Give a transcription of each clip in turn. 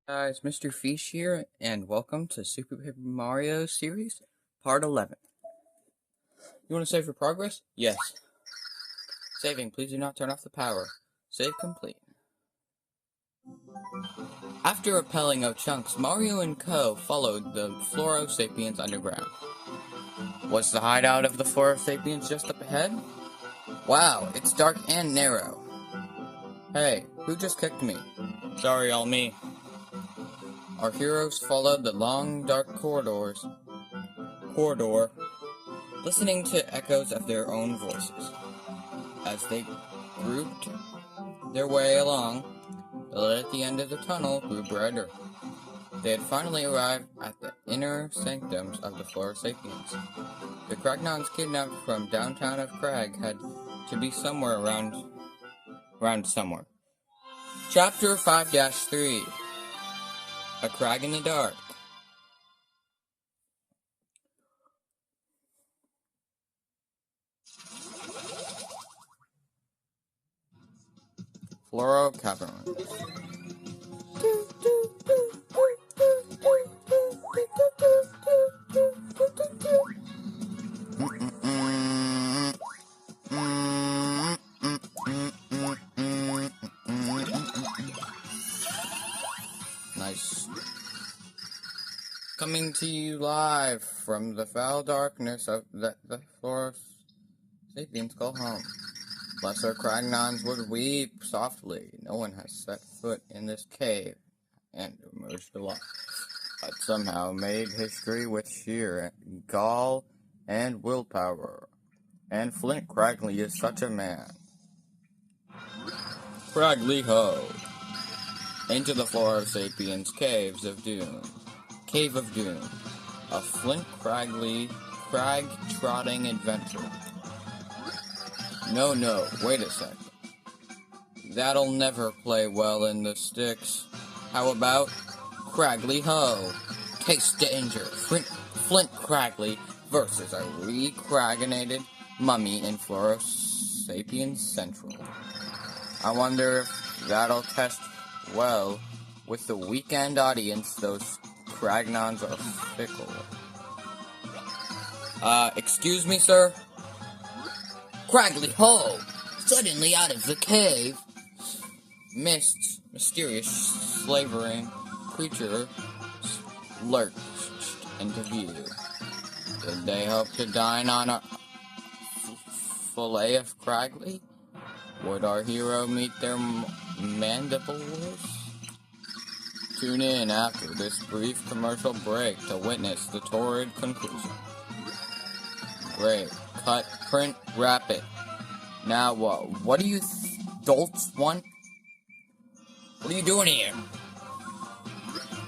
Guys, Mr. Fish here, and welcome to Super Paper Mario series, part 11. You want to save your progress? Yes. Saving, please do not turn off the power. Save complete. After repelling of chunks, Mario and Co. followed the Floro Sapiens underground. Was the hideout of the Floro Sapiens just up ahead? Wow, it's dark and narrow. Hey, who just kicked me? Sorry, all me. Our heroes followed the long, dark corridor, listening to echoes of their own voices. As they grouped their way along, the light at the end of the tunnel grew brighter. They had finally arrived at the inner sanctums of the Flora Sapiens. The Kragnons kidnapped from downtown of Crag had to be somewhere around somewhere. Chapter 5-3 A Crag in the Dark. Floro Caverns. Nice. Coming to you live from the foul darkness of the Flora Sapiens go home. Lesser Kragnons would weep softly. No one has set foot in this cave and emerged alive, but somehow made history with sheer gall and willpower. And Flint Cragley is such a man. Cragley ho! Into the Flora Sapiens Cave of Doom. A Flint Cragley crag-trotting adventure. No, wait a second. That'll never play well in the sticks. How about Cragley Ho? Taste danger. Flint Cragley versus a re-craginated mummy in Flora Sapiens Central. I wonder if that'll test well with the weekend audience. Those Kragnons are fickle. Excuse me, sir? Cragley Ho! Suddenly out of the cave! Mysterious, slavering creature lurched into view. Did they hope to dine on a fillet of Cragley? Would our hero meet their mandibles? Tune in after this brief commercial break to witness the torrid conclusion. Great. Cut, print, wrap it. Now what do you dolts want? What are you doing here?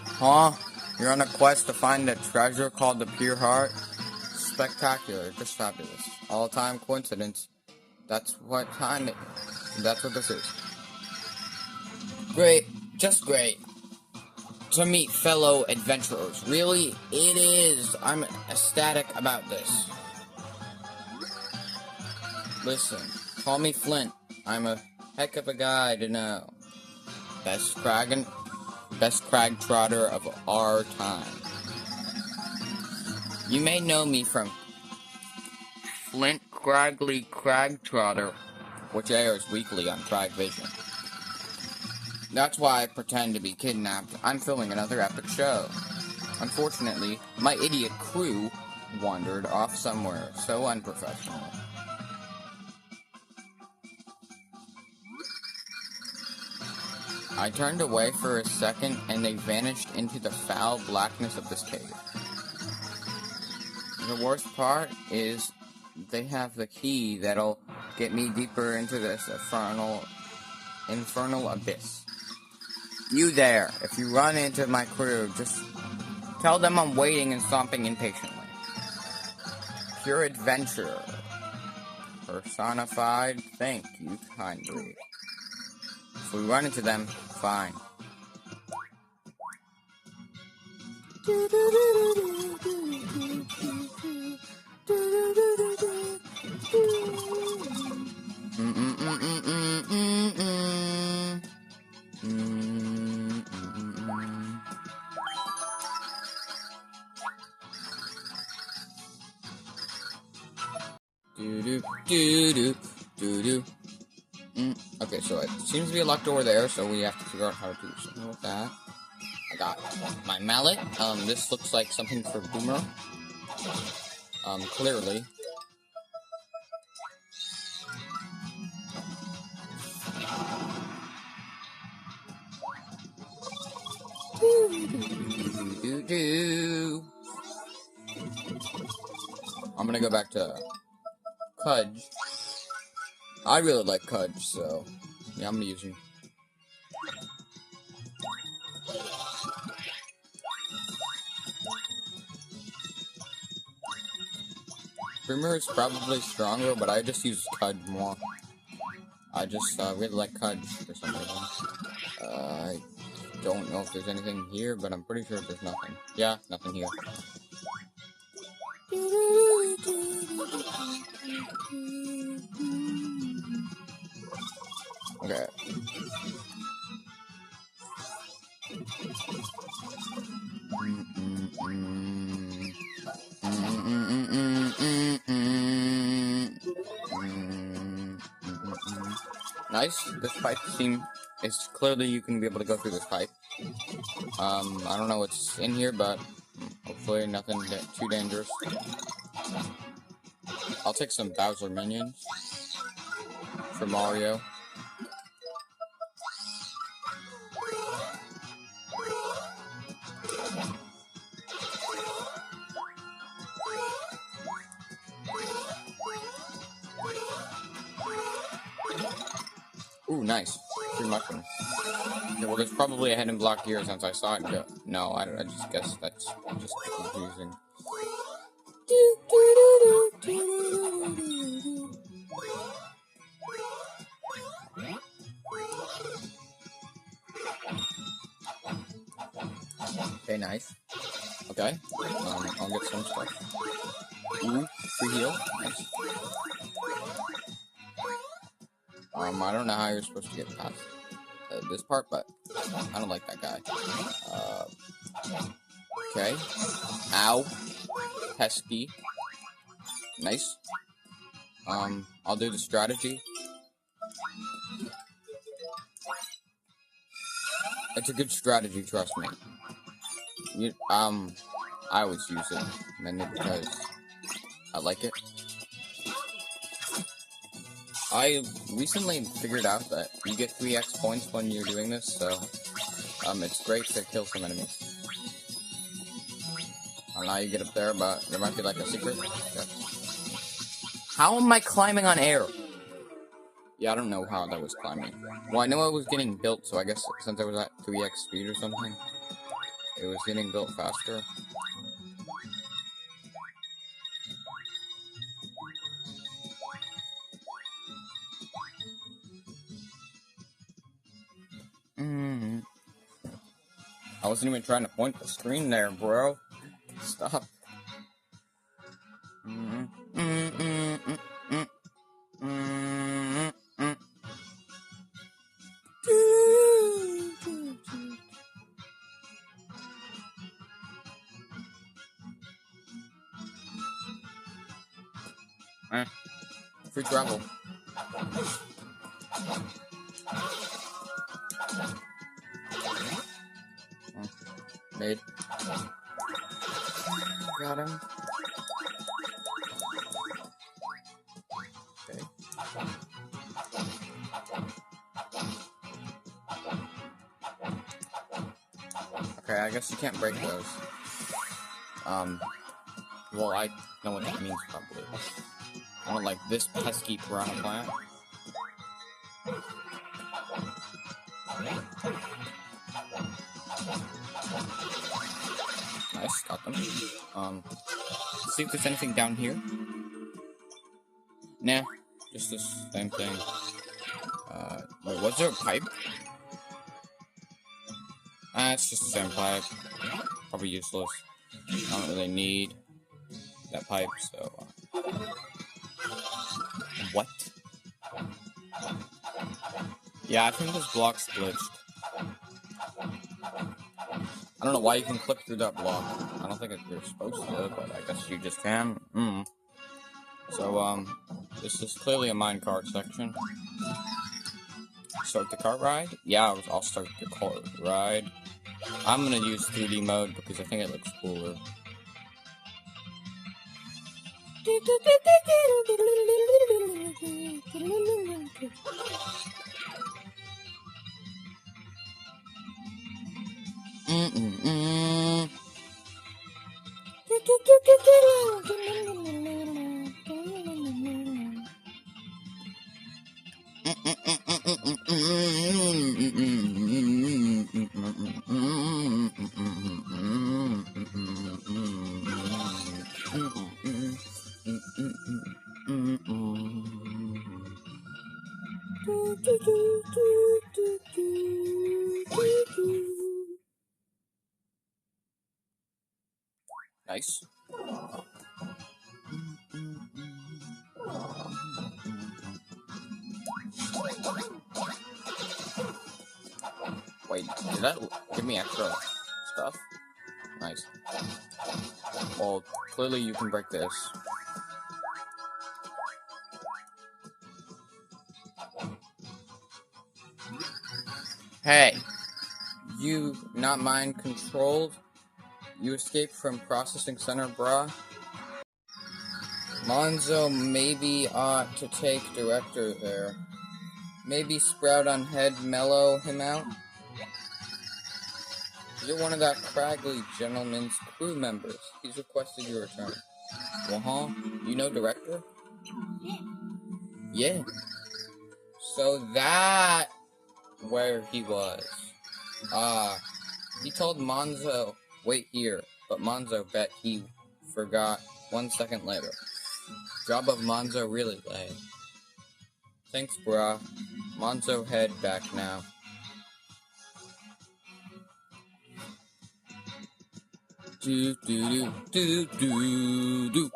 Huh? You're on a quest to find a treasure called the Pure Heart? Spectacular, just fabulous. All-time coincidence. That's what this is. Great, just great. To meet fellow adventurers. Really? It is. I'm ecstatic about this. Listen, call me Flint. I'm a heck of a guy to know. Best crag trotter of our time. You may know me from Flint Cragley Crag Trotter, which airs weekly on Crag Vision. That's why I pretend to be kidnapped. I'm filming another epic show. Unfortunately, my idiot crew wandered off somewhere so unprofessional. I turned away for a second, and they vanished into the foul blackness of this cave. The worst part is they have the key that'll get me deeper into this infernal abyss. You there, if you run into my crew, just tell them I'm waiting and stomping impatiently. Pure adventure. Personified, thank you kindly. If we run into them, fine. Okay, so it seems to be a locked door there, so we have to figure out how to do something with that. I got my mallet. This looks like something for Boomer. Clearly. I'm gonna go back to Cudge. I really like Cudge, so yeah, I'm gonna use him. Boomer is probably stronger, but I just use Cudge more. I just really like Cudge for some reason. I don't know if there's anything here, but I'm pretty sure there's nothing. Yeah, nothing here. Okay. Nice. This pipe is clearly you can be able to go through this pipe. I don't know what's in here, but hopefully nothing too dangerous. I'll take some Bowser minions for Mario. Ooh, nice. 3 mushrooms. Okay, well, there's probably a hidden block here since I saw it go. No, I just guess that's just confusing. Okay, nice. Okay, I'll get some stuff. Ooh, free heal. Nice. I don't know how you're supposed to get past this part, but I don't like that guy. Okay. Ow. Pesky. Nice. I'll do the strategy. It's a good strategy, trust me. I always use it, mainly because I like it. I recently figured out that you get 3x points when you're doing this, so it's great to kill some enemies. I don't know how you get up there, but there might be like a secret. Okay. How am I climbing on air? Yeah, I don't know how that was climbing. Well, I know it was getting built, so I guess since I was at 3x speed or something, it was getting built faster. I wasn't even trying to point the screen there, bro. Stop. Free travel. Made. Got him. Okay. Okay, I guess you can't break those. Well, I know what that means, probably. I don't like this pesky piranha plant. Nice, got them. Let's see if there's anything down here. Nah, just the same thing. Wait, was there a pipe? It's just the same pipe. Probably useless. I don't really need that pipe, so... What? Yeah, I think this block's glitched. I don't know why you can click through that block. I don't think you're supposed to, but I guess you just can. So, this is clearly a minecart section. Start the cart ride? Yeah, I'll start the cart ride. I'm gonna use 3D mode because I think it looks cooler. Nice. Wait, did that give me extra stuff? Nice. Well, clearly you can break this. Hey! You not mind controlled? You escaped from processing center, brah? Monzo maybe ought to take director there. Maybe sprout on head mellow him out? You're one of that Cragley gentleman's crew members. He's requested your return. Well, you know director? Yeah. So that where he was. He told Monzo, wait here, but Monzo bet he forgot 1 second later. Job of Monzo really lay. Thanks, brah. Monzo head back now. Do do do do do do.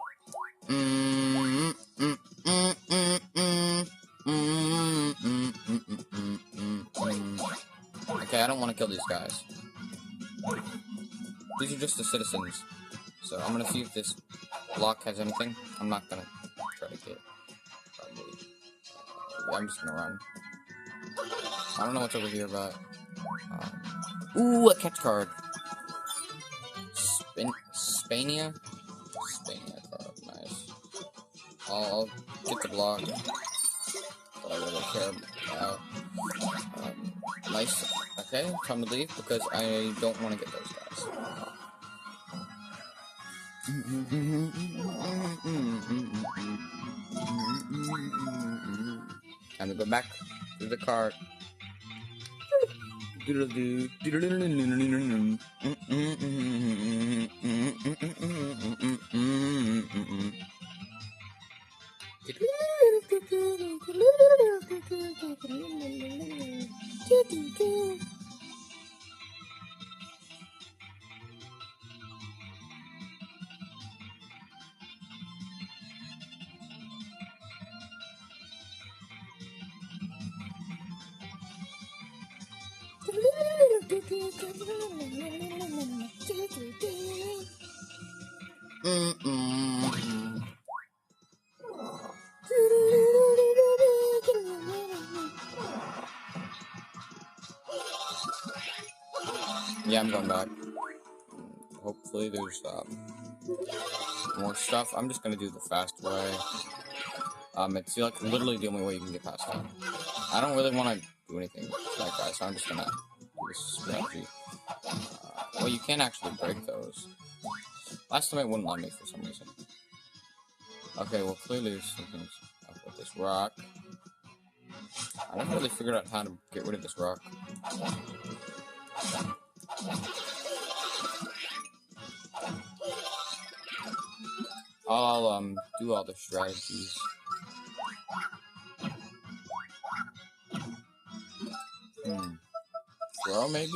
Okay, I don't want to kill these guys. These are just the citizens. So I'm gonna see if this block has anything. I'm not gonna try to get it. Probably. I'm just gonna run. I don't know what's over here, but ooh, a catch card. Spania card, nice. I'll get the block that I really care about. Nice. Okay, time to leave because I don't want to get those guys. Time to go back to the cart. Yeah, I'm going back. Hopefully there's more stuff. I'm just gonna do the fast way. It's like literally the only way you can get past that. I don't really want to do anything with that guy, so I'm just gonna do this strategy. Well, you can't actually break those. Last time it wouldn't let me for some reason. Okay, well clearly there's something up with this rock. I never really figured out how to get rid of this rock. I'll do all the strategies. Throw maybe?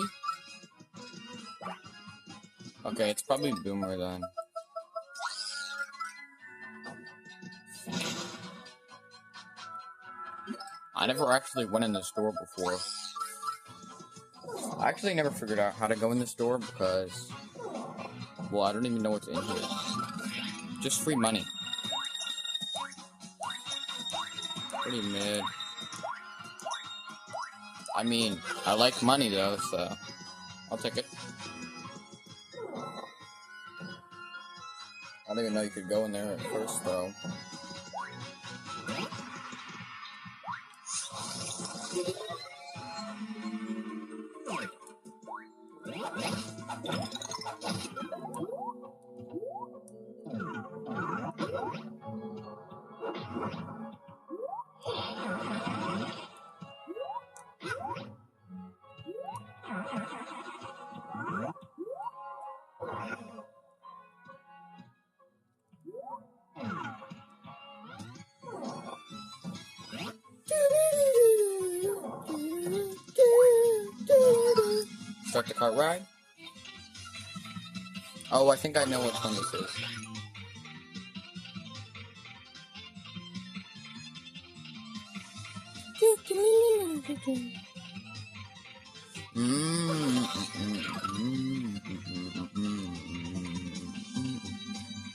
Okay, it's probably Boomer then. I never actually went in this door before. I actually never figured out how to go in this door because, well, I don't even know what's in here. Just free money. Pretty mid. I mean, I like money though, so I'll take it. I didn't even know you could go in there at first, though. Start the cart ride? Oh, I think I know which one this is.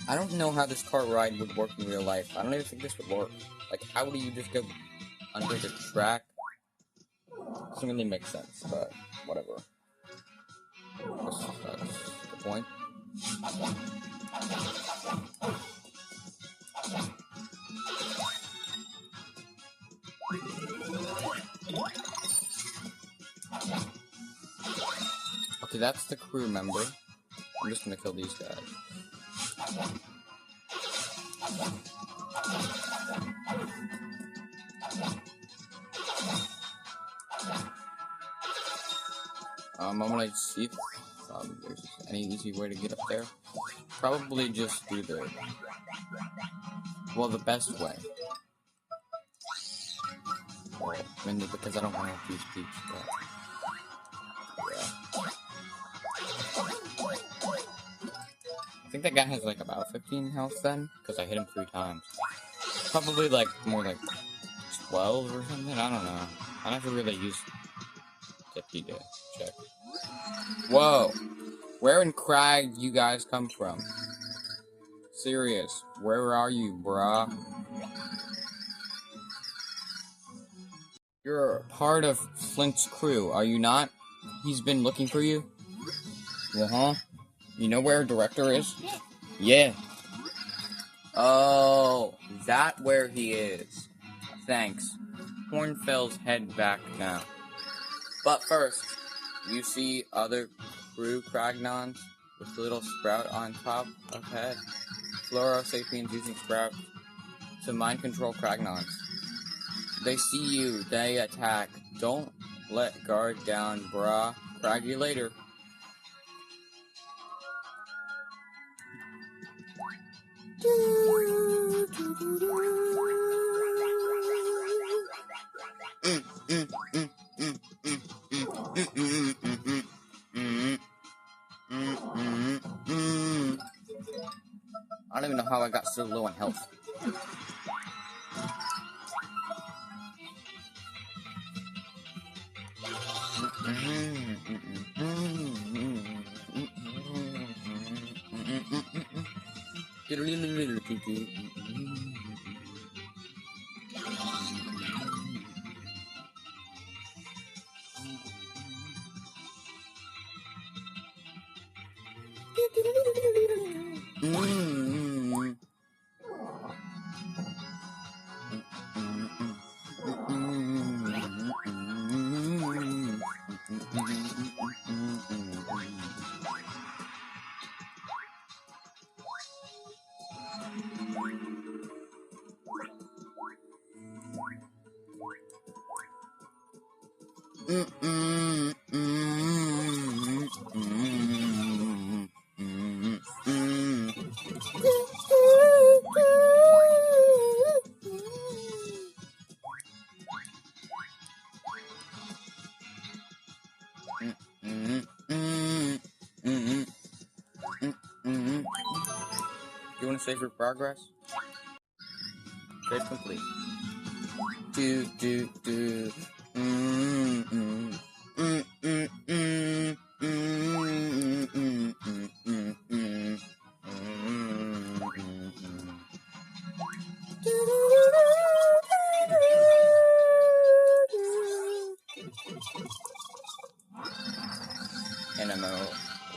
I don't know how this cart ride would work in real life. I don't even think this would work. Like, how do you just go under the track? Doesn't really make sense, but whatever. That's the point. Okay, that's the crew member. I'm just gonna kill these guys. I'm gonna see if there's any easy way to get up there. Probably just do the best way. Well, mainly because I don't want to use Peach, but yeah. I think that guy has like about 15 health then, because I hit him 3 times. Probably like more like 12 or something, I don't know. I never really used 50 to check. Whoa! Where in Crag you guys come from? Serious, where are you, bruh? You're part of Flint's crew, are you not? He's been looking for you? Uh-huh. You know where Director is? Yeah. Oh, is that where he is? Thanks. Hornfell's head back now. But first, you see other crew Cragnons with the little sprout on top of head. Floro Sapiens using sprout to mind control Cragnons. They see you, they attack. Don't let guard down, brah. Crag you later. I don't even know how I got so low on health. You want to save your progress? Save complete.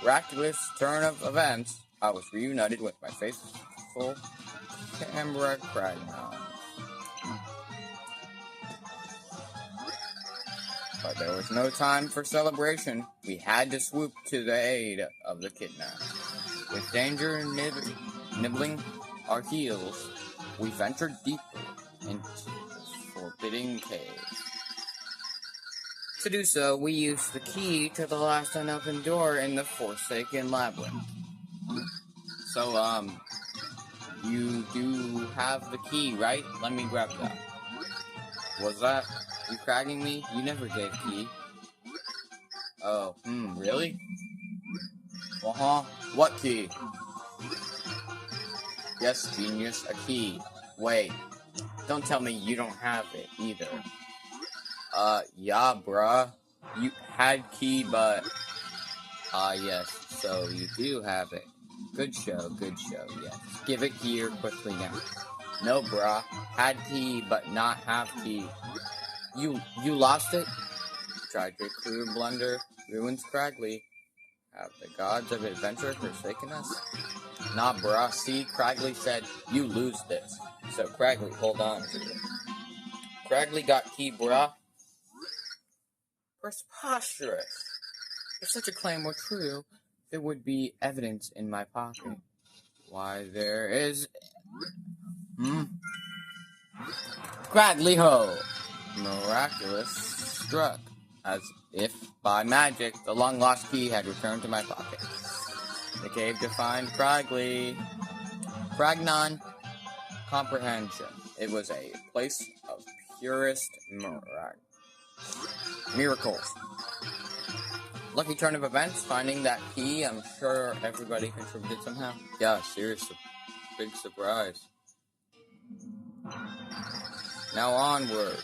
miraculous turn of events, I was reunited with my faithful camera Kragnon. But there was no time for celebration. We had to swoop to the aid of the kidnapped. With danger nibbling our heels, we ventured deeper into the forbidding cave. To do so, we used the key to the last unopened door in the Forsaken Labyrinth. So, you do have the key, right? Let me grab that. Was that you cragging me? You never gave key. Oh, really? What key? Yes, genius, a key. Wait, don't tell me you don't have it either. Yeah, bruh. You had key, but... yes, so you do have it. Good show, yes. Give it here quickly now. No, bruh. Had key, but not have key. You lost it? Tried your crude blunder, ruins Cragley. Have the gods of adventure forsaken us? Nah, bruh. See, Cragley said, you lose this. So, Cragley, hold on to it. Cragley got key, bruh. Preposterous. If such a claim were true, there would be evidence in my pocket. Why, there is... Cragley ho! Miraculous struck. As if by magic, the long-lost key had returned to my pocket. The cave to find Cragley. Kragnon comprehension. It was a place of purest miracles. Lucky turn of events, finding that key. I'm sure everybody contributed somehow. Yeah, seriously. Big surprise. Now onward.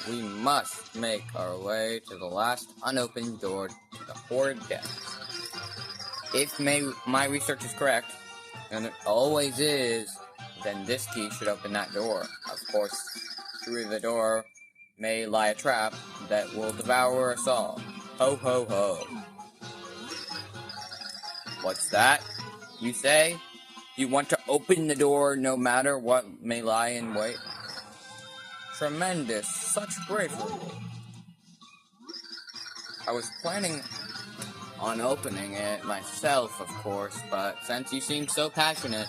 We must make our way to the last unopened door to the horrid depths. If my research is correct, and it always is, then this key should open that door. Of course, through the door may lie a trap that will devour us all. Ho, ho, ho. What's that? You say? You want to open the door no matter what may lie in wait? Tremendous, such bravery. I was planning on opening it myself, of course, but since you seem so passionate,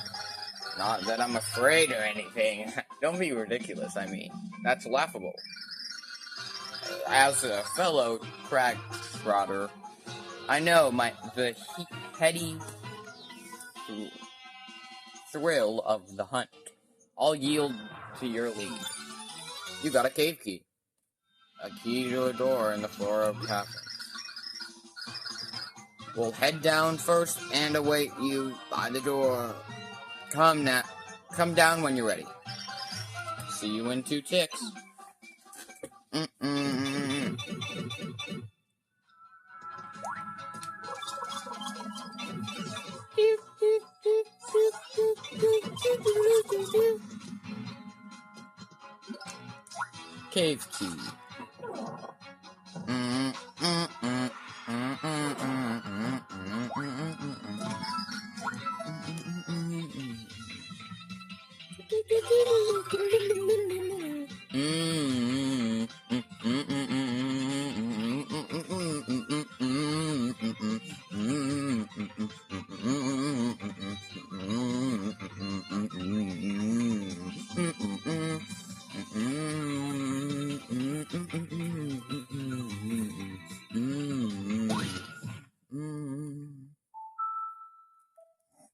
not that I'm afraid or anything, don't be ridiculous, I mean, that's laughable. As a fellow crag trotter, I know the heady thrill of the hunt. I'll yield to your lead. You got a cave key. A key to a door in the floor of caverns. We'll head down first and await you by the door. Come down when you're ready. See you in 2 ticks. Cave key.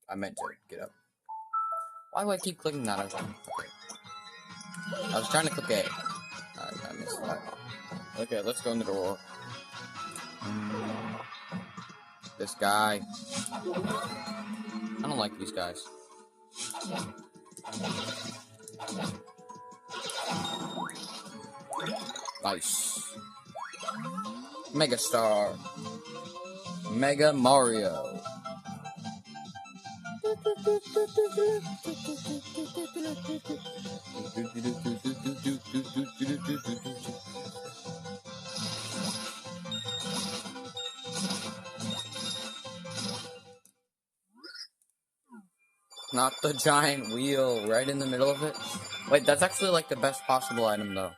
I meant to get up. Why do I keep clicking that? Okay. I was trying to click A. I missed that. Okay, let's go in the door. This guy. I don't like these guys. Nice. Mega Star. Mega Mario. Not the giant wheel right in the middle of it. Wait, that's actually like the best possible item though.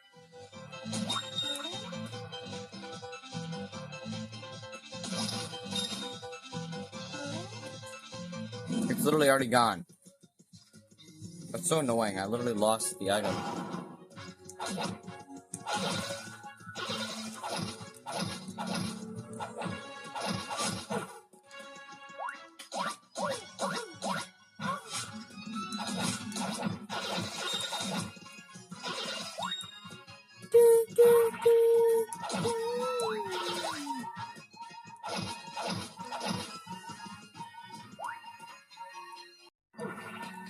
It's literally already gone. That's so annoying. I literally lost the item.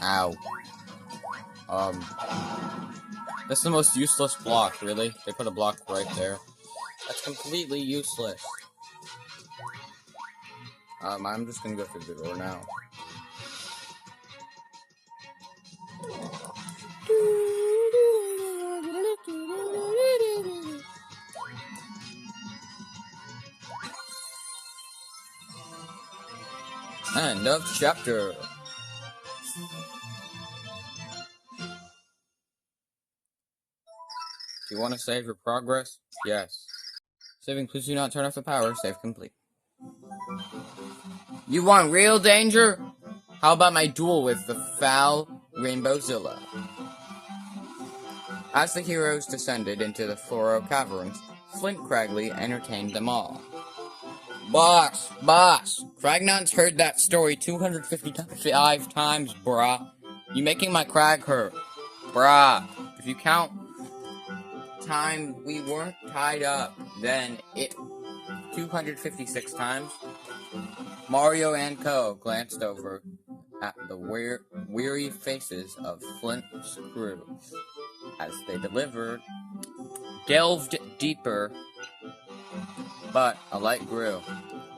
Ow. That's the most useless block, really. They put a block right there. That's completely useless. I'm just gonna go through the door now. End of chapter. Do you want to save your progress? Yes. Saving, please do not turn off the power. Save complete. You want real danger? How about my duel with the foul Rainbowzilla? As the heroes descended into the Fluoro Caverns, Flint Cragley entertained them all. Boss! Cragnon's heard that story 255 times, brah. You making my crag hurt. Brah. If you count time we weren't tied up, then it 256 times. Mario and Co. glanced over at the weary faces of Flint's crew as they delved deeper, but a light grew.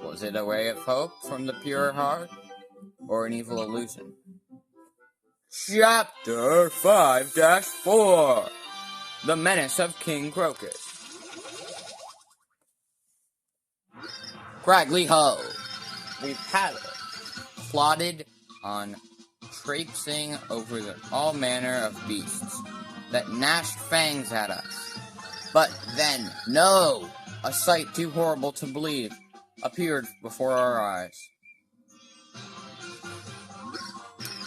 Was it a ray of hope from the pure heart, or an evil illusion? Chapter 5-4 The Menace of King Crocus. Cragley Ho! We paddled, plodded on, traipsing over all manner of beasts that gnashed fangs at us. But then, no! A sight too horrible to believe appeared before our eyes.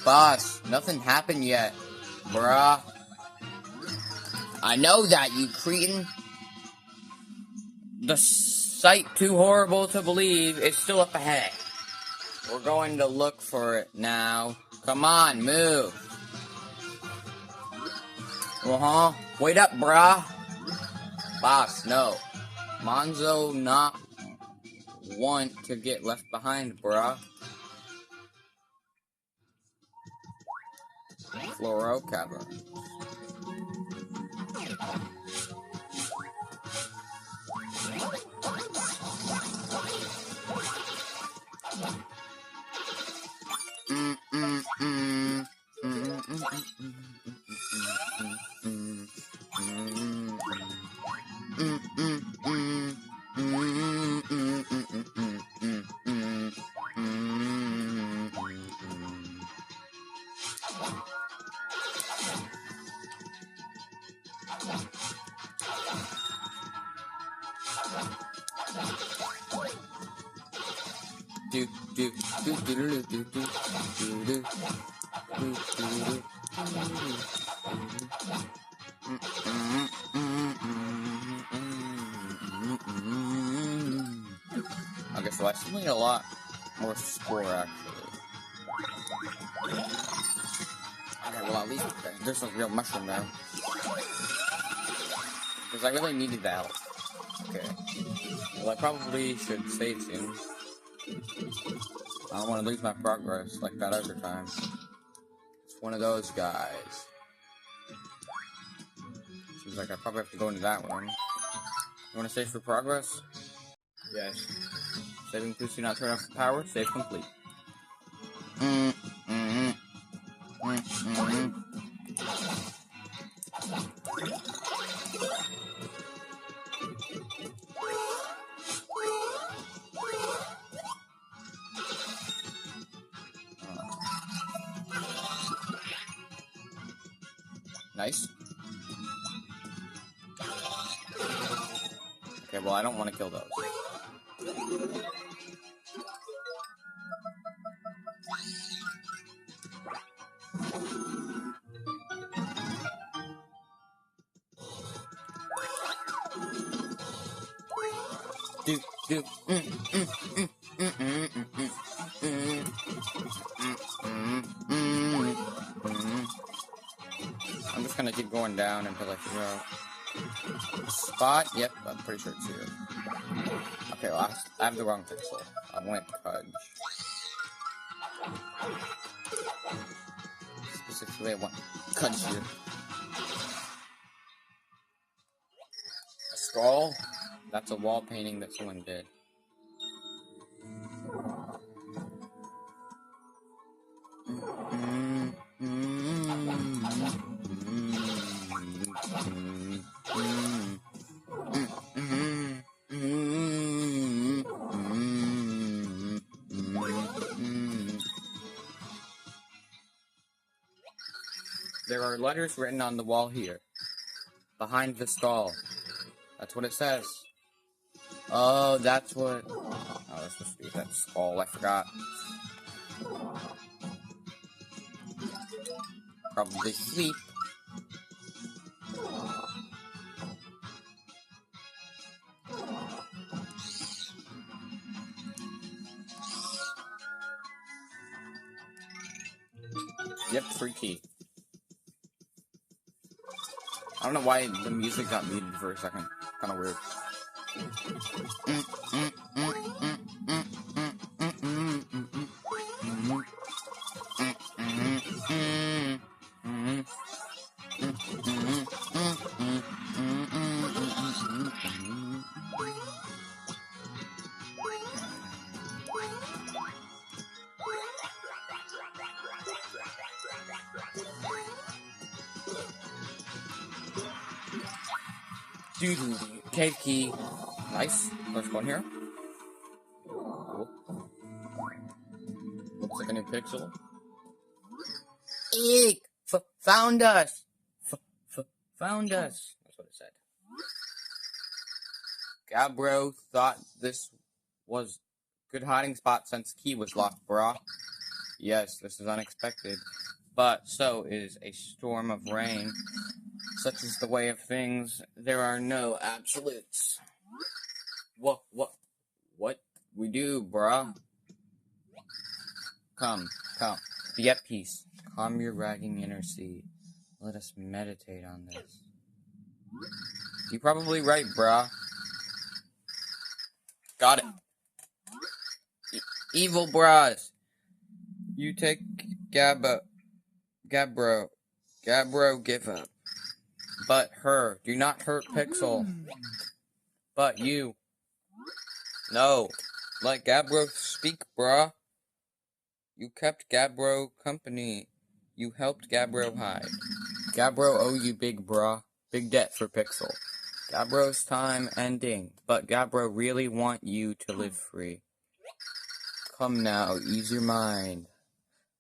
Boss, nothing happened yet, brah. I know that, you cretin. The sight too horrible to believe is still up ahead. We're going to look for it now. Come on, move. Wait up, brah. Boss, no. Monzo not want to get left behind, brah. Fluoro Cavern. Okay, so I still need a lot more score, actually. Okay, well, at least there's a real mushroom now. Because I really needed that help. Okay. Well, I probably should save soon. I don't want to lose my progress like that other time. It's one of those guys. Seems like I probably have to go into that one. You want to save for progress? Yes. Saving please do not turn off the power. Save complete. Nice. Okay, well, I don't want to kill those. I'm just gonna keep going down until I figure out spot. Yep, I'm pretty sure it's here. Okay, well, I have the wrong pixel. I went Pudge. Specifically, I want Pudge here. A skull? That's a wall painting that someone did. There are letters written on the wall here. Behind the skull. That's what it says. Oh, that's what... Oh, that's supposed to be that skull. I forgot. Probably sleep. Yep, free key. I don't know why the music got muted for a second. Kind of weird. Dude, cave key. Nice. First one here. Cool. Looks like a new pixel. Eek! Found us! Found us! That's what it said. Gabbro thought this was good hiding spot since key was locked, brah. Yes, this is unexpected. But so is a storm of rain. Such is the way of things. There are no absolutes. What we do, brah? Come. Be at peace. Calm your ragging inner sea. Let us meditate on this. You're probably right, brah. Got it. Evil bras. You take Gabbro, give up. But her, do not hurt Pixel. But you. No. Let Gabbro speak, brah. You kept Gabbro company. You helped Gabbro hide. Gabbro owe you big, brah. Big debt for Pixel. Gabbro's time ending, but Gabbro really want you to live free. Come now, ease your mind.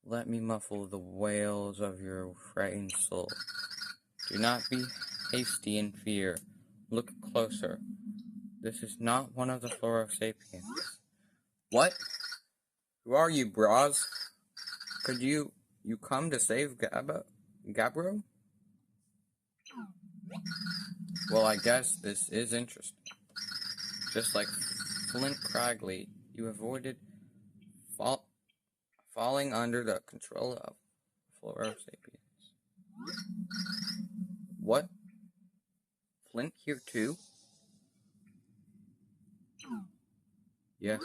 Let me muffle the wails of your frightened soul. Do not be hasty in fear. Look closer. This is not one of the Flora Sapiens. What? Who are you, bras? Could you come to save Gabbro? Well, I guess this is interesting. Just like Flint Cragley, you avoided falling under the control of Flora Sapiens. What? Flint here too? Yeah.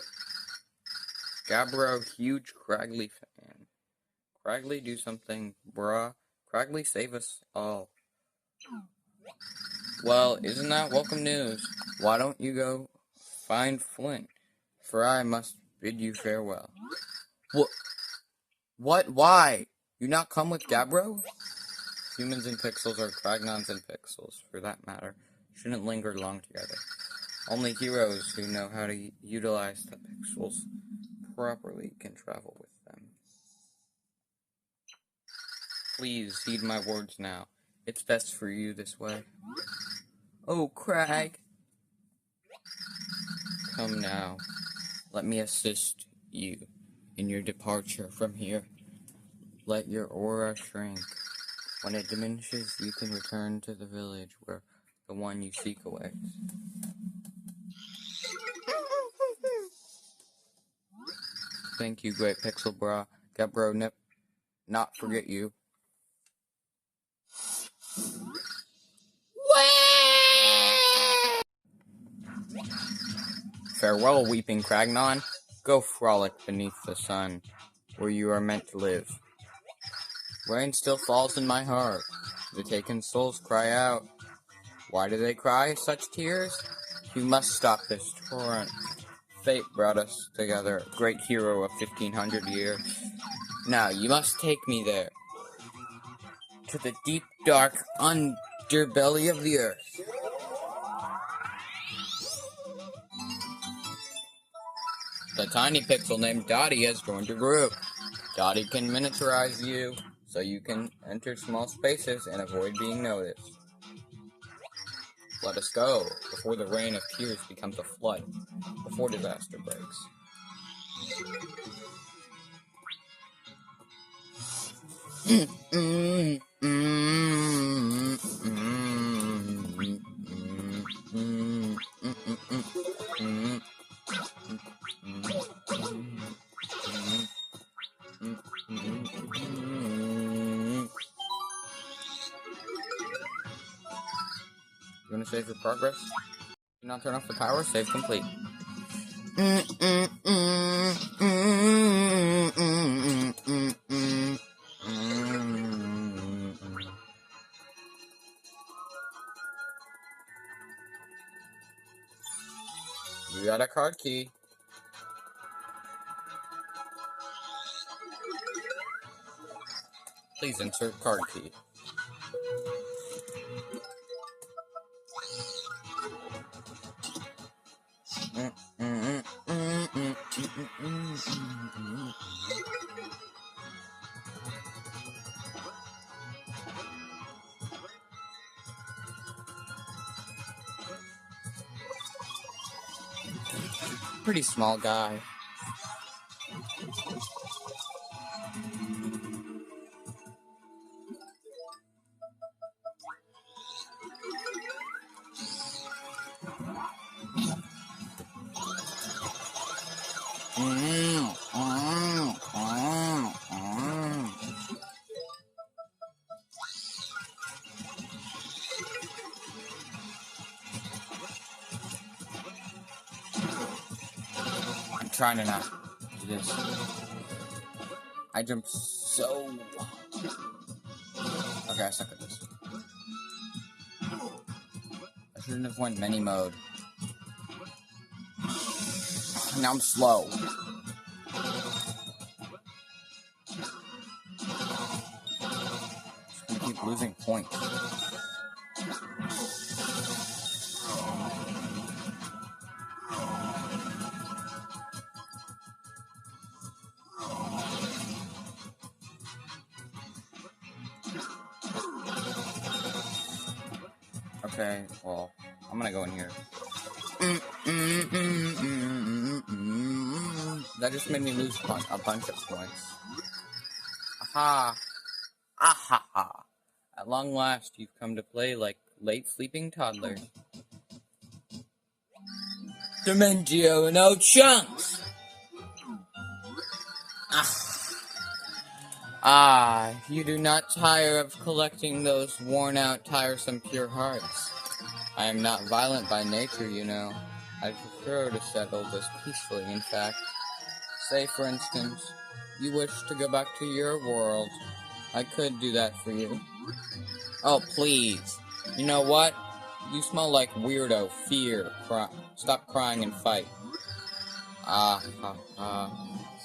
Gabbro, huge Cragley fan. Cragley, do something, brah. Cragley, save us all. Well, isn't that welcome news? Why don't you go find Flint? For I must bid you farewell. What? Why? You not come with Gabbro? Humans and pixels, or Cragnons and pixels, for that matter, shouldn't linger long together. Only heroes who know how to utilize the pixels properly can travel with them. Please heed my words now. It's best for you this way. Oh, Crag. Come now. Let me assist you in your departure from here. Let your aura shrink. When it diminishes, you can return to the village where the one you seek awaits. Thank you, Great Pixel Bra. Gebro not forget you. Farewell, weeping Cragnon. Go frolic beneath the sun, where you are meant to live. Rain still falls in my heart. The taken souls cry out. Why do they cry such tears? You must stop this torrent. Fate brought us together, great hero of 1500 years. Now you must take me there, to the deep, dark underbelly of the earth. The tiny pixel named Dottie has joined your group. Dottie can miniaturize you, so you can enter small spaces and avoid being noticed. Let us go, before the rain of tears becomes a flood, before disaster breaks. You want to save your progress? Do not turn off the power. Save complete. You got a card key. Please insert card key. Pretty small guy. I'm trying to not do this. I jump so long. Okay, I suck at this. I shouldn't have went many mode. Now I'm slow. I keep losing points. Okay, well, I'm gonna go in here. That just made me lose a bunch of points. Aha! Ahaha! At long last, you've come to play like late sleeping toddlers. Dementio and no chunks! You do not tire of collecting those worn-out, tiresome pure hearts. I am not violent by nature, you know. I prefer to settle this peacefully, in fact. Say, for instance, you wish to go back to your world. I could do that for you. Oh, please. You know what? You smell like weirdo, fear, stop crying and fight.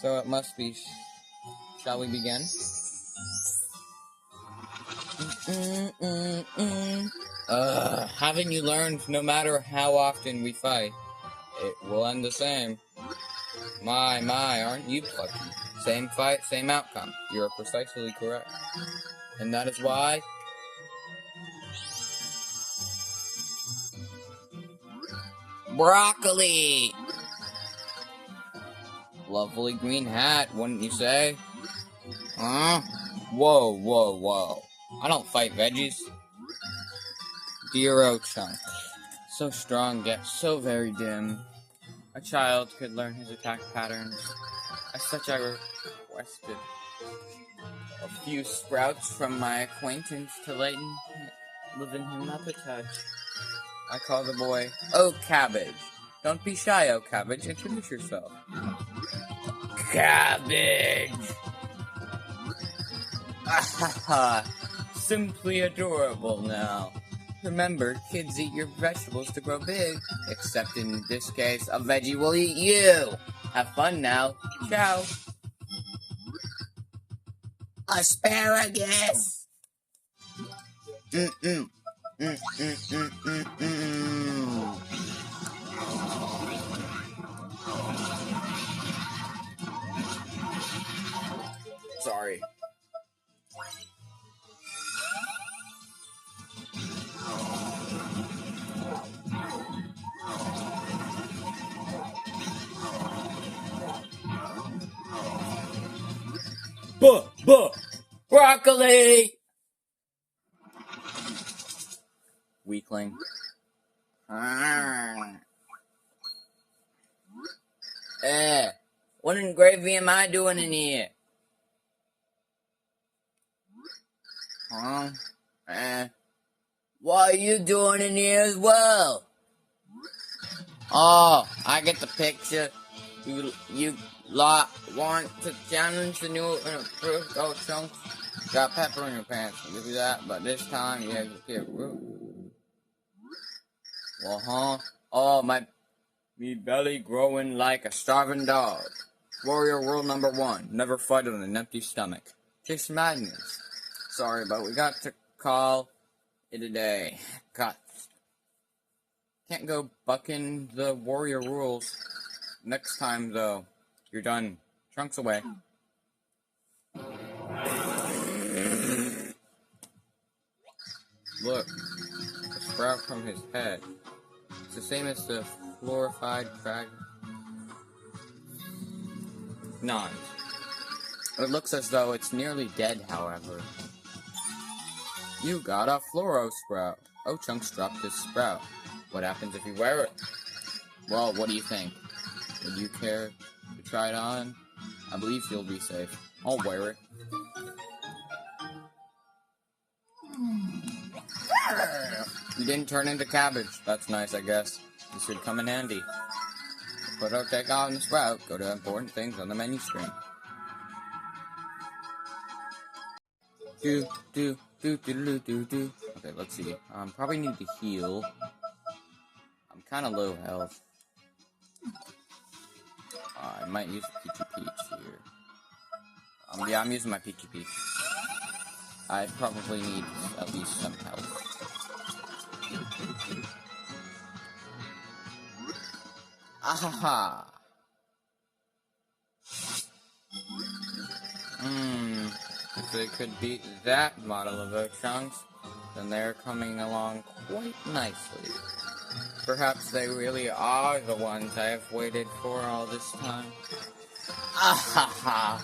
So it must be... Shall we begin? Haven't you learned, no matter how often we fight, it will end the same? My, aren't you plucky? Same fight, same outcome. You're precisely correct. And that is why Broccoli! Lovely green hat, wouldn't you say? Huh? Whoa, whoa, whoa. I don't fight veggies. Dear Chunk. So strong, yet so very dim. A child could learn his attack patterns. As such, I requested a few sprouts from my acquaintance to liven him up a touch. I call the boy, Oh Cabbage. Don't be shy, Oh Cabbage. Introduce yourself. Cabbage! Ahaha! Simply adorable now. Remember, kids eat your vegetables to grow big. Except in this case, a veggie will eat you. Have fun now. Ciao. Asparagus! Mm-mm. Mm-mm-mm-mm-mm. Sorry. Buh! Broccoli! Weakling. What in gravy am I doing in here? What are you doing in here as well? Oh, I get the picture. You lot want to challenge the new and improved old chunks? Got pepper in your pants. I'll give you that, but this time you have to get root. Well, huh? Oh, me belly growing like a starving dog. Warrior rule number 1: never fight on an empty stomach. Chase madness. Sorry, but we got to call it a day. Can't go bucking the warrior rules. Next time, though, you're done. Trunks away. Look, the sprout from his head. It's the same as the fluorified crag. None. It looks as though it's nearly dead, however. You got a fluoro sprout. Oh, Chunks dropped his sprout. What happens if you wear it? Well, what do you think? Would you care to try it on? I believe you'll be safe. I'll wear it. You didn't turn into cabbage. That's nice, I guess. This should come in handy. Put out take on the sprout. Go to important things on the menu screen. Okay, let's see. Probably need to heal. I'm kind of low health. I might use a Peachy Peach here. Yeah, I'm using my Peachy Peach. I probably need at least some health. Ahaha! If they could beat that model of Chunks, then they're coming along quite nicely. Perhaps they really are the ones I have waited for all this time. Ahaha!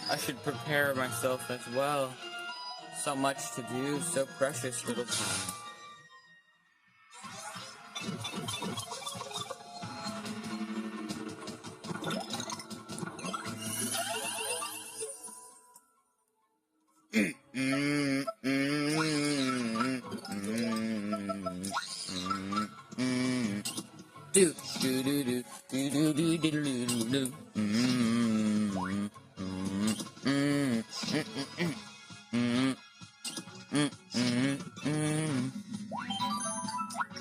I should prepare myself as well. So much to do, so precious little time.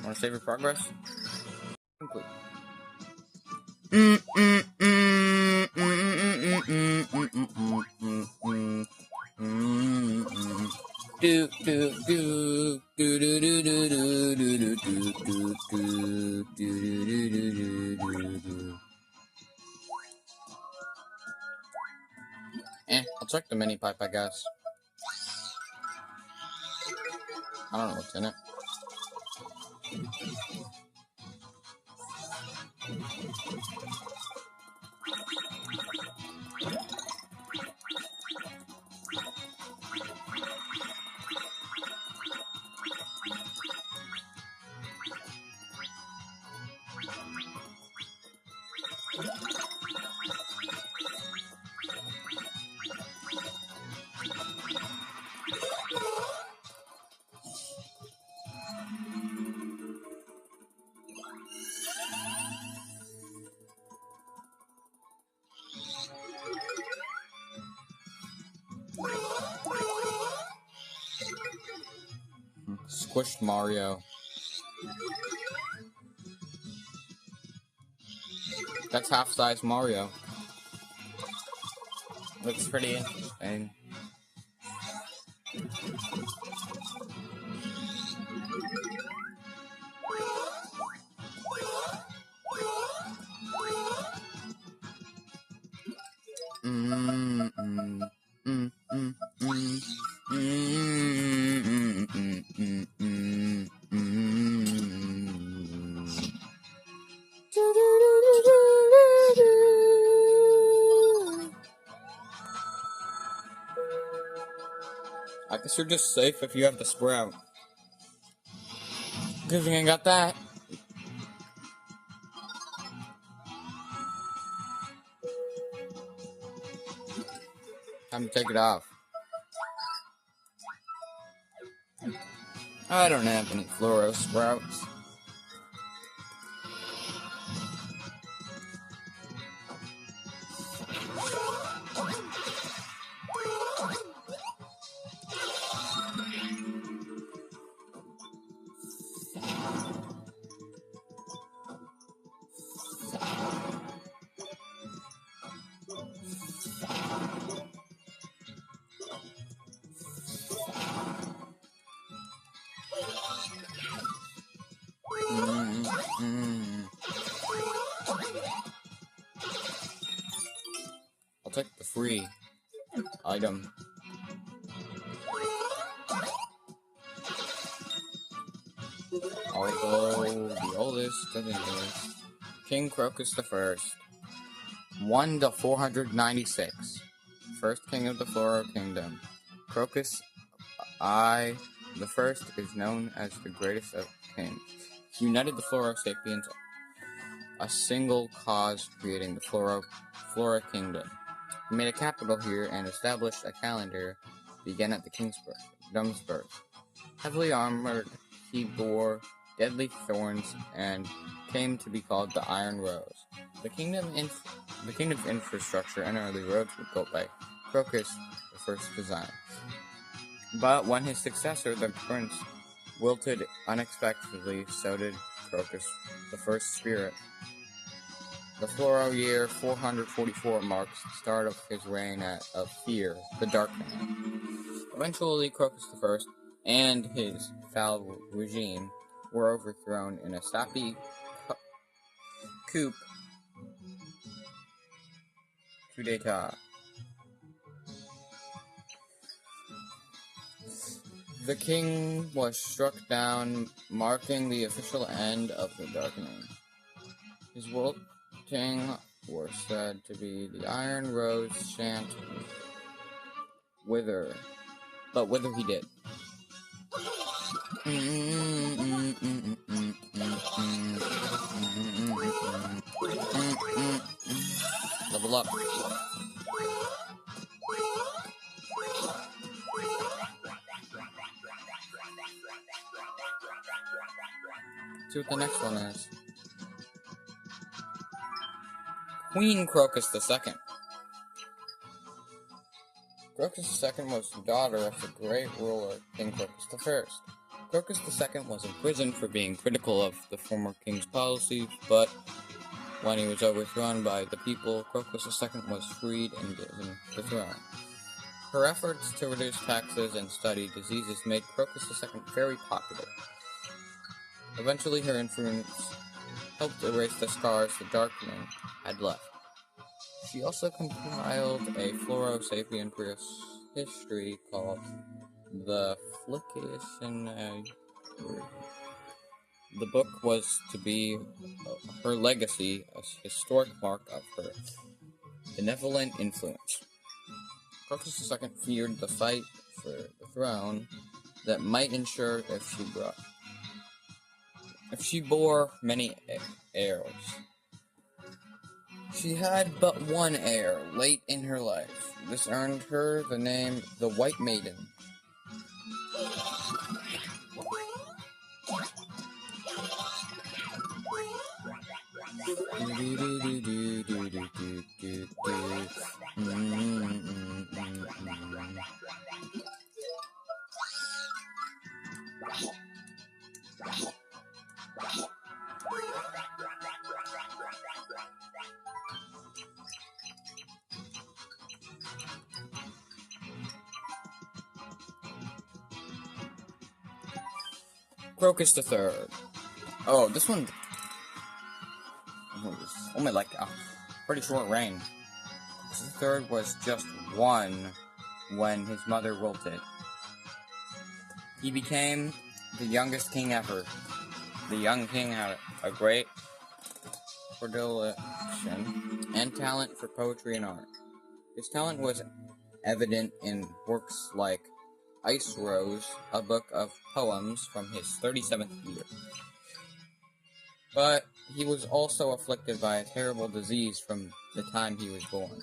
Want to save your progress? Complete. I'll check the mini pipe, I guess. I don't know what's in it. Squished Mario. That's half-size Mario. Looks pretty interesting. I guess you're just safe if you have the sprout. Because you ain't got that. Time to take it off. I don't have any fluoro sprouts. I'll take the free item. Although the oldest is King Crocus the First, 1 to 496, first king of the Flora Kingdom. Crocus I the First is known as the greatest of kings. He united the Flora Sapiens, a single cause creating the Flora Kingdom. He made a capital here and established a calendar began at the kingdom's birth. Heavily armored, he bore deadly thorns and came to be called the Iron Rose. The kingdom's infrastructure and early roads were built by Crocus the First design. But when his successor, the prince, wilted unexpectedly, so did Crocus the First's spirit. The Floro year 444 marks the start of his reign of fear, the Darkening. Eventually, Crocus the First and his foul regime were overthrown in a sappy coup d'etat. The king was struck down, marking the official end of the Darkening. His wilting were said to be the Iron Rose shan't wither, but wither he did. Level up. See what the next one is. Queen Crocus II. Crocus II was the daughter of the great ruler, King Crocus I. Crocus II was imprisoned for being critical of the former king's policies, but when he was overthrown by the people, Crocus II was freed and given the throne. Her efforts to reduce taxes and study diseases made Crocus II very popular. Eventually, her influence helped erase the scars the Darkening had left. She also compiled a Floro-Sapien history called the Flickition. The book was to be her legacy, a historic mark of her benevolent influence. Crocus II feared the fight for the throne that might ensure if she bore many heirs. She had but one heir late in her life. This earned her the name the White Maiden. Crocus the Third. Oh, this one was only like a pretty short reign. Crocus the Third was just one when his mother wilted. He became the youngest king ever. The young king had a great predilection and talent for poetry and art. His talent was evident in works like Ice Rose, a book of poems from his 37th year. But he was also afflicted by a terrible disease from the time he was born.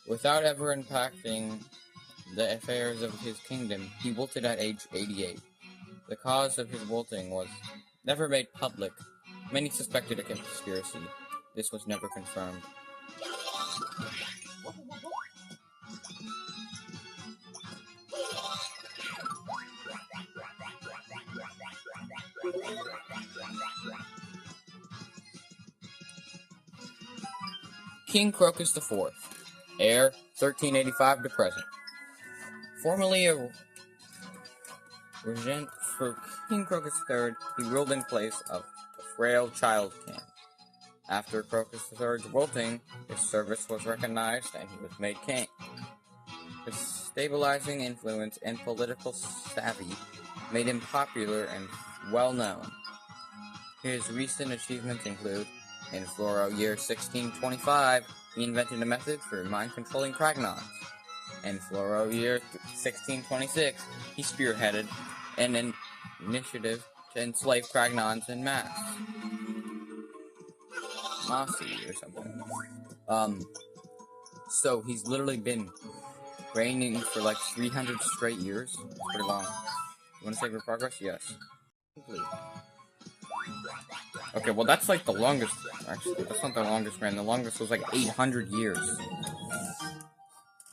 Without ever impacting the affairs of his kingdom, he wilted at age 88. The cause of his wilting was never made public. Many suspected a conspiracy. This was never confirmed. King Crocus IV, heir 1385 to present. Formerly a regent for King Crocus III, he ruled in place of the frail child king. After Crocus III's wilting, his service was recognized and he was made king. His stabilizing influence and political savvy made him popular and well-known. His recent achievements include, in Floro year 1625, he invented a method for mind-controlling Cragnons. In Floro year 1626, he spearheaded an initiative to enslave Cragnons en masse. Mossy or something. So he's literally been reigning for like 300 straight years. It's pretty long. You want to save your progress? Yes. Complete. Okay, well that's like the longest, actually, that's not the longest reign. The longest was like 800 years.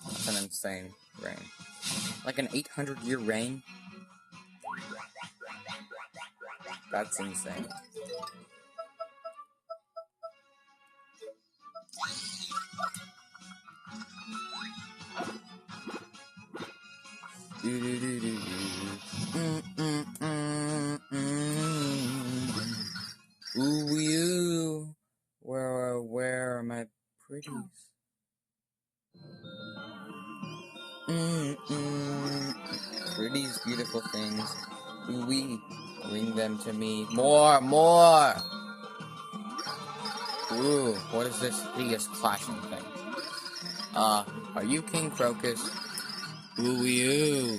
That's an insane reign. Like an 800-year reign? That's insane. Ooh, you. Where are my pretties? Pretties, beautiful things. Ooh, wee. Bring them to me. More! Ooh, what is this hideous clashing thing? Are you King Crocus? Ooh, you.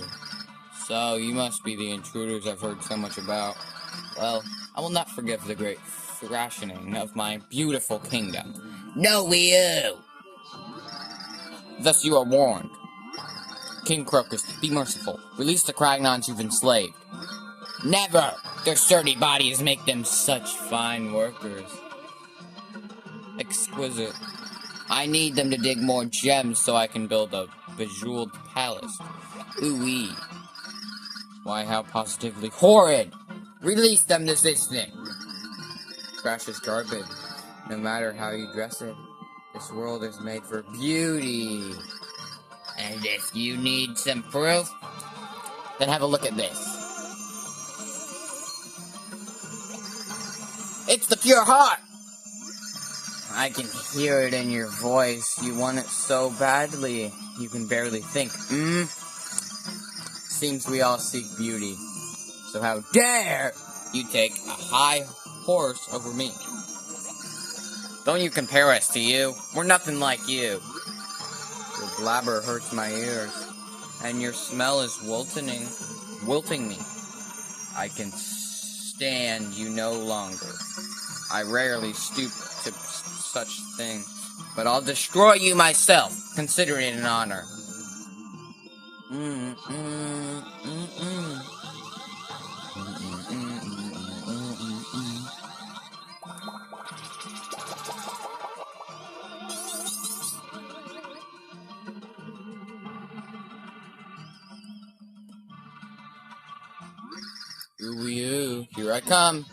So, you must be the intruders I've heard so much about. Well, I will not forgive the great thrashing of my beautiful kingdom. No, Wii U! Thus you are warned. King Crocus, be merciful. Release the Cragnons you've enslaved. Never! Their sturdy bodies make them such fine workers. Exquisite. I need them to dig more gems so I can build a bejeweled palace. Ooh-wee. Why, how positively horrid! Release them this instant! Trash is garbage. No matter how you dress it, this world is made for beauty. And if you need some proof, then have a look at this. It's the pure heart! I can hear it in your voice. You want it so badly, you can barely think. Seems we all seek beauty. So how dare you take a high horse over me? Don't you compare us to you? We're nothing like you. Your blabber hurts my ears, and your smell is wilting me. I can stand you no longer. I rarely stoop to such things, but I'll destroy you myself. Consider it an honor. Ooh, here I come.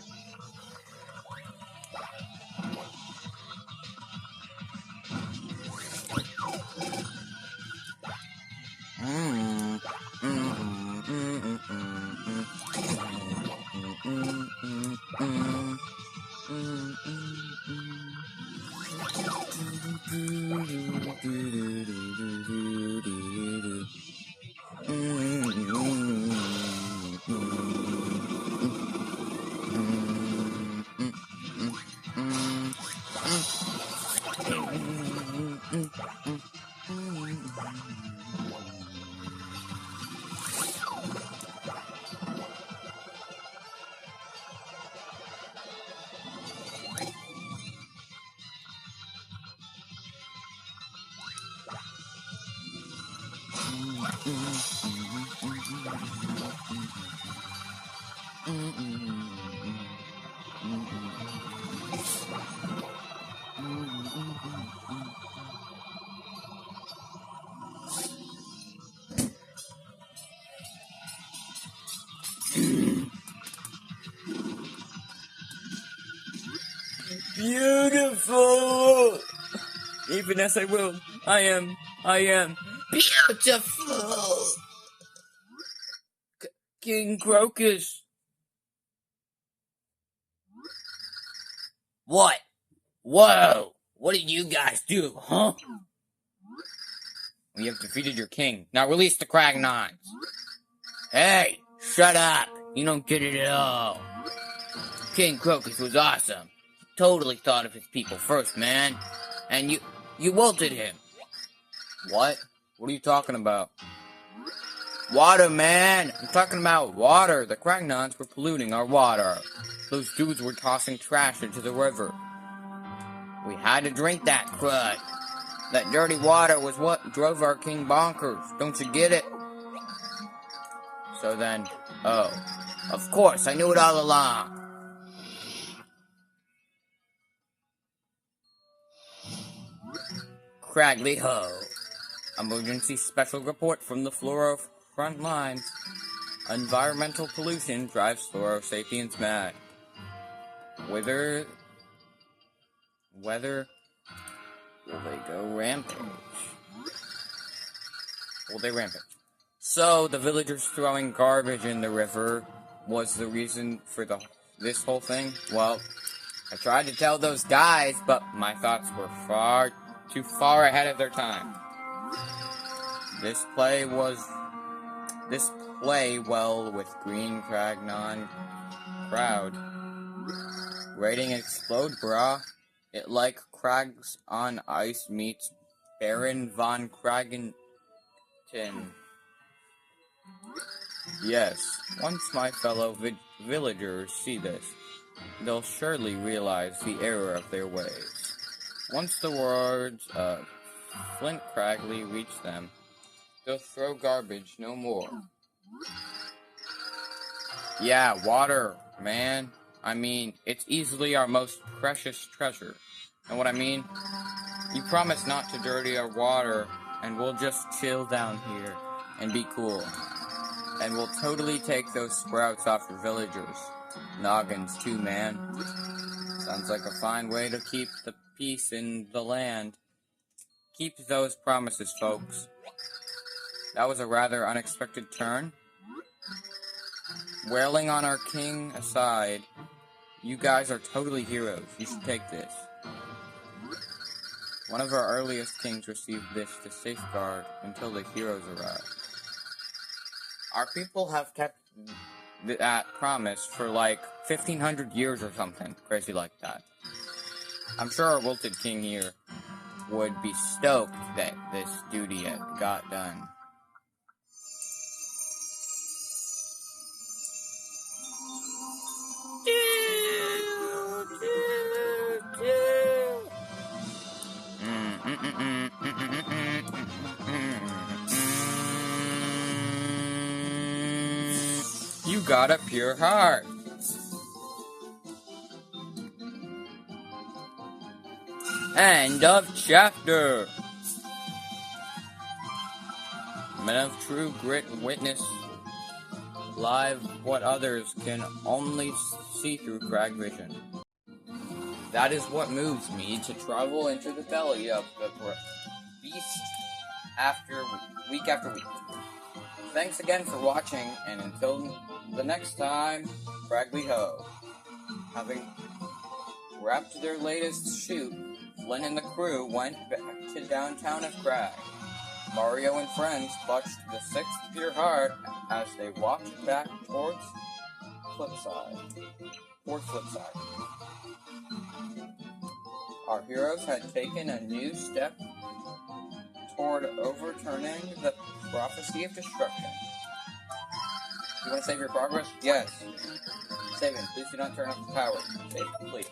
Beautiful! Even as I will, I am beautiful! King Crocus. What? Whoa! What did you guys do, huh? We have defeated your king. Now release the Cragnons. Hey, shut up. You don't get it at all. King Crocus was awesome. Totally thought of his people first, man. And you wilted him. What? What are you talking about? Water, man! I'm talking about water. The Cragnons were polluting our water. Those dudes were tossing trash into the river. We had to drink that crud. That dirty water was what drove our king bonkers. Don't you get it? So then, oh, of course, I knew it all along. Cragley Ho. Emergency special report from the Fluoro front lines. Environmental pollution drives Fluoro sapiens mad. Whether will they go rampage? Will they rampage? So the villagers throwing garbage in the river was the reason for this whole thing? Well, I tried to tell those guys, but my thoughts were too far ahead of their time. This play well with Green Cragnon crowd. Rating explode, brah. It like Crags on Ice meets Baron von Kragenton. Yes, once my fellow villagers see this, they'll surely realize the error of their ways. Once the words of Flint Cragley reach them, they'll throw garbage no more. Yeah, water, man. I mean, it's easily our most precious treasure. And what I mean? You promise not to dirty our water, and we'll just chill down here and be cool. And we'll totally take those sprouts off your villagers. Noggins too, man. Sounds like a fine way to keep the peace in the land. Keep those promises, folks. That was a rather unexpected turn. Wailing on our king aside, you guys are totally heroes. You should take this. One of our earliest kings received this to safeguard until the heroes arrived. Our people have kept that promise for like 1,500 years or something crazy like that. I'm sure our wilted king here would be stoked that this duty got done. You got a pure heart. End of chapter. Men of true grit witness live what others can only see through crag vision. That is what moves me to travel into the belly of the beast week after week. Thanks again for watching, and until the next time, Cragley Ho. Having wrapped their latest shoot, Flynn and the crew went back to downtown of Crag. Mario and friends clutched the sixth pure heart as they walked back towards Flipside. Our heroes had taken a new step toward overturning the prophecy of destruction. You want to save your progress? Yes. Saving. Please do not turn off the power. Save complete.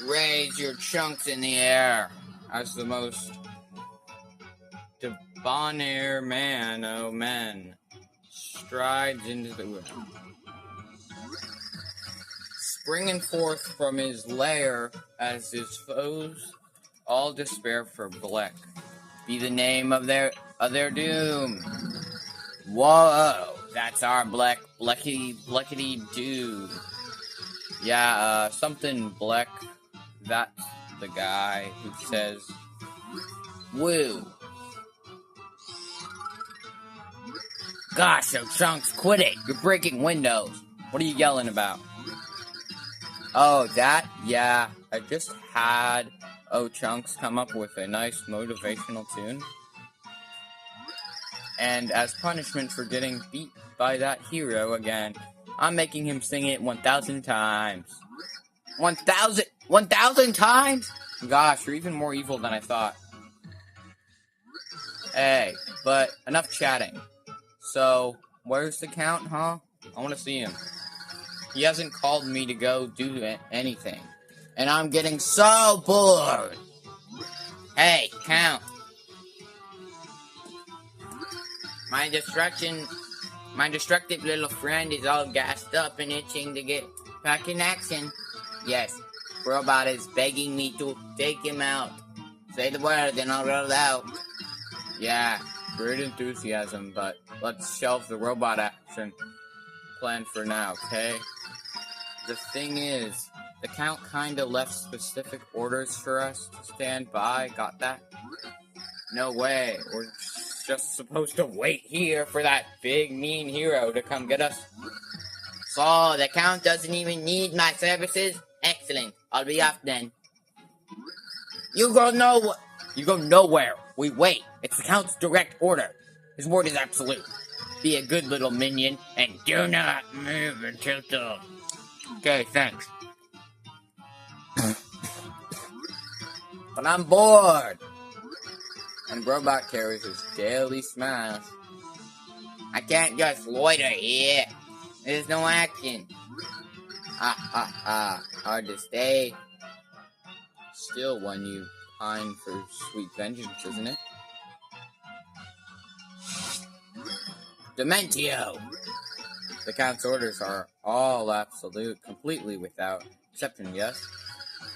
raise your chunks in the air as the most debonair man o' men strides into the room. Springing forth from his lair as his foes all despair for Bleck be the name of their doom. Whoa, that's our Bleckity dude. Yeah, something Bleck. That's the guy who says, woo. Gosh, so Chunks, quit it. You're breaking windows. What are you yelling about? Oh, that? Yeah, I just had Chunks come up with a nice motivational tune. And as punishment for getting beat by that hero again, I'm making him sing it 1,000 times. 1,000 times? Gosh, you're even more evil than I thought. Hey, but enough chatting. So, where's the Count, huh? I want to see him. He hasn't called me to go do anything. And I'm getting so bored. Hey, Count. My destructive little friend is all gassed up and itching to get back in action. Yes, Robot is begging me to take him out. Say the word, then I'll roll out. Yeah, great enthusiasm, but let's shelve the robot action plan for now, okay? The thing is, the Count kinda left specific orders for us to stand by. Got that? No way. We're just supposed to wait here for that big mean hero to come get us. So, the Count doesn't even need my services? Excellent. I'll be off then. You go nowhere. We wait. It's the Count's direct order. His word is absolute. Be a good little minion and do not move until told. Okay, thanks. But I'm bored. And Robot carries his daily smiles. I can't just loiter here. There's no action. Hard to stay still when you pine for sweet vengeance, isn't it? Dementio! The Count's orders are all absolute, completely without exception, yes?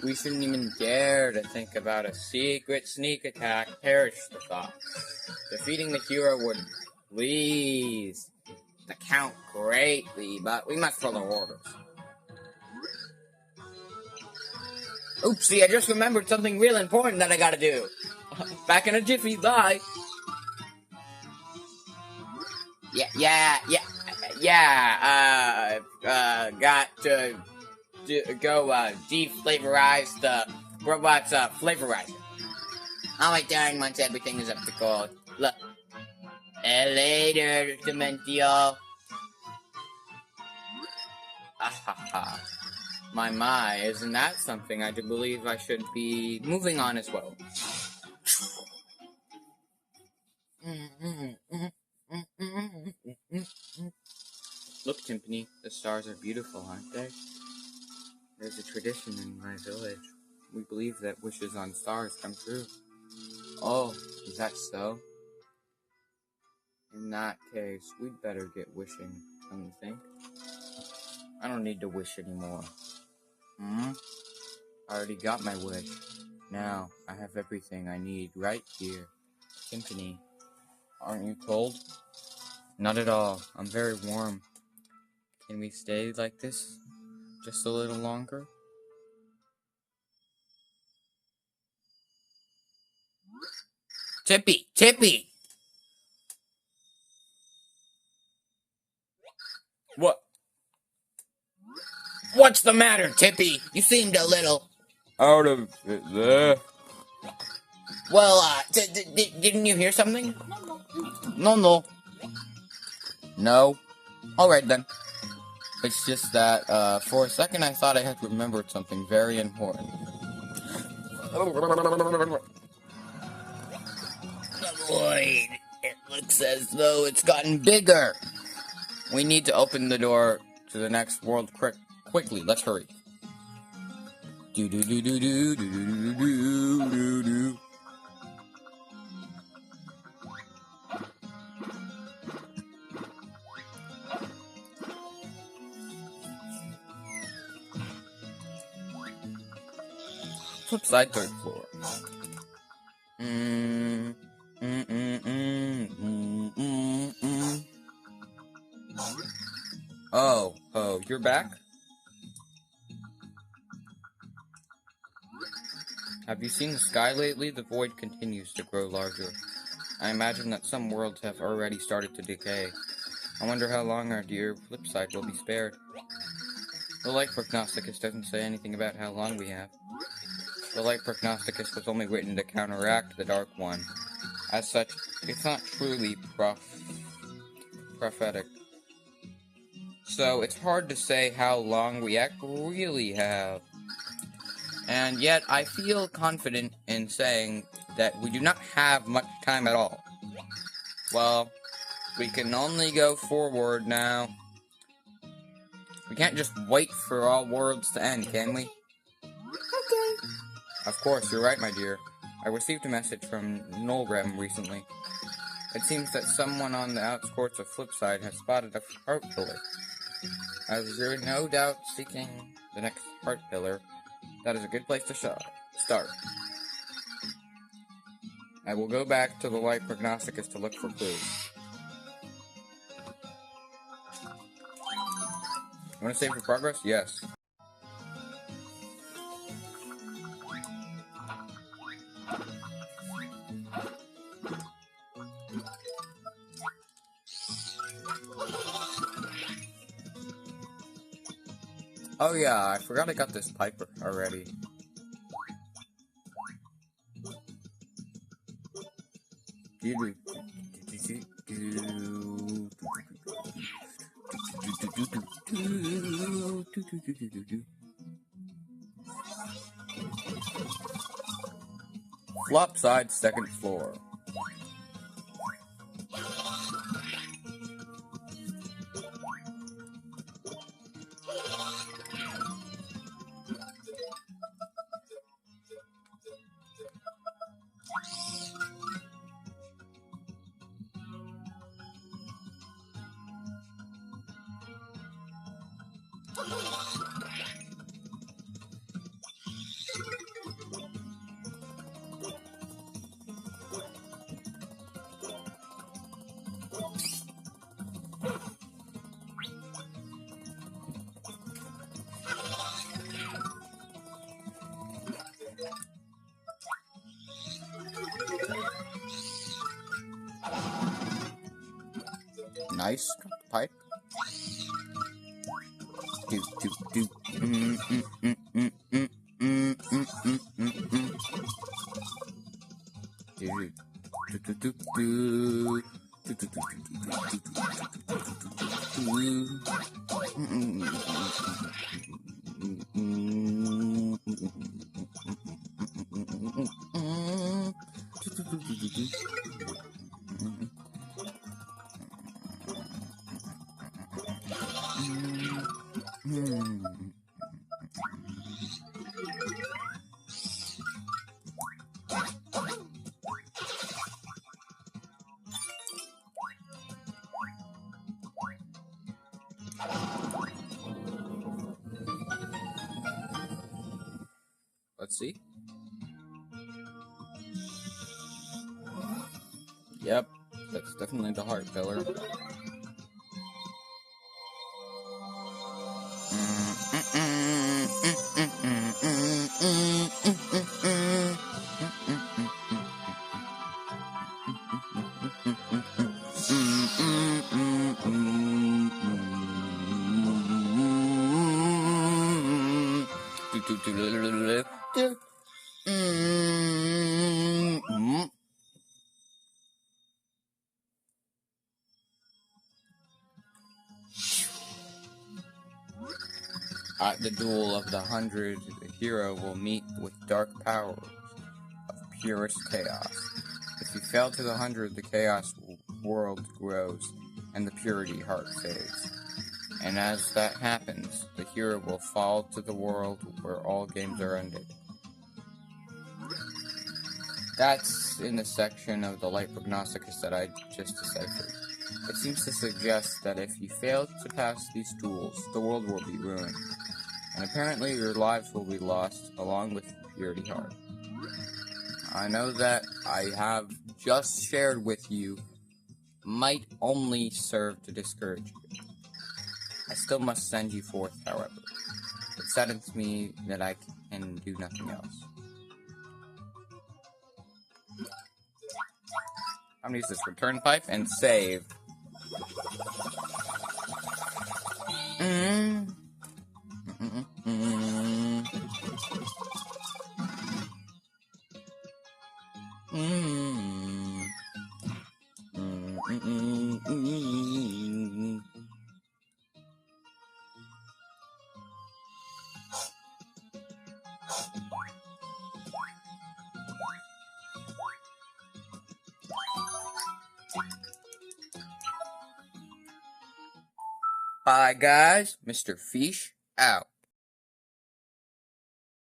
We shouldn't even dare to think about a secret sneak attack. Perish the thought. Defeating the hero would please the Count greatly, but we must follow orders. Oopsie, I just remembered something real important that I gotta do. Back in a jiffy, bye. Got to go deflavorize the robot's flavorizer. I'll return once everything is up to code. Look. Later, Dementio. Ahaha. My, isn't that something? I do believe I should be moving on as well. Look, Timpani, the stars are beautiful, aren't they? There's a tradition in my village. We believe that wishes on stars come true. Oh, is that so? In that case, we'd better get wishing, don't you think? I don't need to wish anymore. I already got my wish. Now, I have everything I need right here. Timpani, aren't you cold? Not at all. I'm very warm. Can we stay like this just a little longer? Tippy! What? What's the matter, Tippy? You seemed a little out of it there. Well, didn't you hear something? No. No? Alright then. It's just that, for a second I thought I had remembered something very important. Boy, it looks as though it's gotten bigger. We need to open the door to the next world quickly. Let's hurry. Do do do do do do do do do do. Flip side, third floor. Oh, you're back? Have you seen the sky lately? The void continues to grow larger. I imagine that some worlds have already started to decay. I wonder how long our dear Flipside will be spared. The light prognosticus doesn't say anything about how long we have. The light prognosticus was only written to counteract the dark one. As such, it's not truly prophetic. So it's hard to say how long we really have. And yet, I feel confident in saying that we do not have much time at all. Well, we can only go forward now. We can't just wait for all worlds to end, can we? Okay. Of course, you're right, my dear. I received a message from Nolgrem recently. It seems that someone on the outskirts of Flipside has spotted a heart pillar. As you're no doubt seeking the next heart pillar, that is a good place to start. I will go back to the light prognosticus to look for clues. You want to save for progress? Yes. Oh yeah, I forgot I got this Piper already. Flopside, second floor. Nice. Got the pipe. Do, do, do. Do, do, do, do. Do, do, do, Let's see. Yep, that's definitely the heart pillar. At the duel of the 100, the hero will meet with dark powers of purest chaos. If he fell to the 100, the chaos world grows, and the purity heart fades. And as that happens, the hero will fall to the world where all games are ended. That's in the section of the Light Prognosticus that I just deciphered. It seems to suggest that if you fail to pass these duels, the world will be ruined, and apparently your lives will be lost along with the Purity Heart. I know that I have just shared with you might only serve to discourage you. I still must send you forth, however. It saddens me that I can do nothing else. I'm gonna use this return pipe and save. Bye, guys. Mr. Fish out.